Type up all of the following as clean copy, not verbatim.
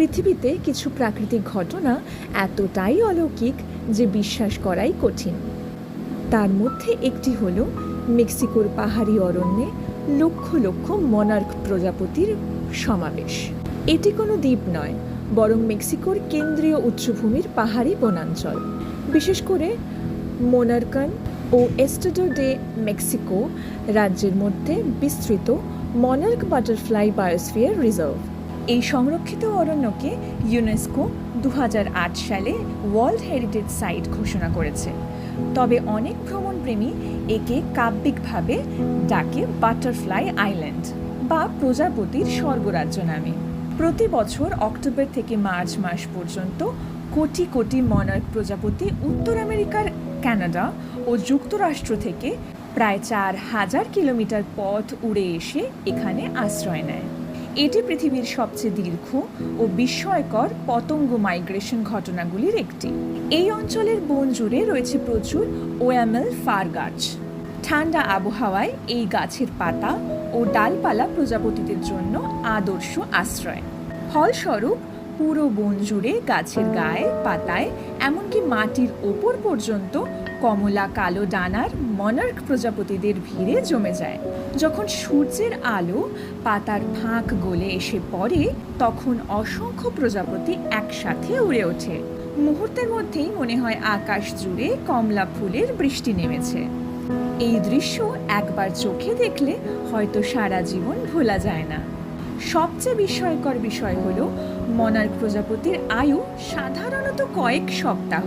পৃথিবীতে কিছু প্রাকৃতিক ঘটনা এতটাই অলৌকিক যে বিশ্বাস করাই কঠিন। তার মধ্যে একটি হলো মেক্সিকোর পাহাড়ি অরণ্যে লক্ষ লক্ষ মনার্ক প্রজাপতির সমাবেশ। এটি কোনো দ্বীপ নয়, বরং মেক্সিকোর কেন্দ্রীয় উচ্চভূমির পাহাড়ি বনাঞ্চল। বিশেষ করে মোনার্কান ও এস্টাডো ডে মেক্সিকো রাজ্যের মধ্যে বিস্তৃত মনার্ক বাটারফ্লাই বায়োস্ফিয়ার রিজার্ভ। এই সংরক্ষিত অরণ্যকে ইউনেস্কো 2008 সালে ওয়ার্ল্ড হেরিটেজ সাইট ঘোষণা করেছে। তবে অনেক ভ্রমণপ্রেমী একে কাব্যিকভাবে ডাকে বাটারফ্লাই আইল্যান্ড বা প্রজাপতির স্বর্গরাজ্য নামে। প্রতি বছর অক্টোবর থেকে মার্চ মাস পর্যন্ত কোটি কোটি মনার্ক প্রজাপতি উত্তর আমেরিকার কানাডা ও যুক্তরাষ্ট্র থেকে প্রায় 4000 কিলোমিটার পথ উড়ে এসে এখানে আশ্রয় নেয়। এটি পৃথিবীর সবচেয়ে দীর্ঘ ও বিস্ময়কর পতঙ্গ মাইগ্রেশন ঘটনাগুলির একটি। এই অঞ্চলের বন জুড়ে রয়েছে প্রচুর ওয়ামেল ফার গাছ। ঠান্ডা আবহাওয়ায় এই গাছের পাতা ও ডালপালা প্রজাপতিদের জন্য আদর্শ আশ্রয়। ফলস্বরূপ পুরো বন জুড়ে গাছের গায়ে, পাতায়, এমনকি মাটির ওপর পর্যন্ত কমলা কালো ডানার মনার্ক প্রজাপতিদের ভিড়ে জমে যায়। যখন সূর্যের আলো পাতার ফাঁক গলে এসে পড়ে, তখন অসংখ্য প্রজাপতি একসাথে উড়ে ওঠে। মুহূর্তের মধ্যেই মনে হয় আকাশ জুড়ে কমলা ফুলের বৃষ্টি নেমেছে। এই দৃশ্য একবার চোখে দেখলে হয়তো সারা জীবন ভোলা যায় না। সবচেয়ে বিস্ময়কর বিষয় হলো মনার্ক প্রজাপতির আয়ু সাধারণত কয়েক সপ্তাহ,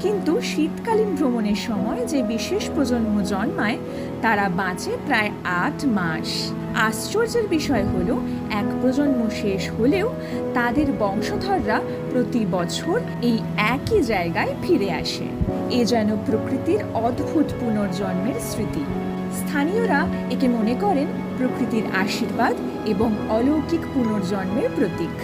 কিন্তু শীতকালীন ভ্রমণের সময় যে বিশেষ প্রজন্ম জন্মায় তারা বাঁচে প্রায় 8 মাস। আশ্চর্যের বিষয় হলো এক প্রজন্ম শেষ হলেও তাদের বংশধররা প্রতি বছর এই একই জায়গায় ফিরে আসে। এ যেন প্রকৃতির অদ্ভুত পুনর্জন্মের স্মৃতি। স্থানীয়রা একে মনে করেন প্রকৃতির আশীর্বাদ এবং অলৌকিক পুনর্জন্মের প্রতীক।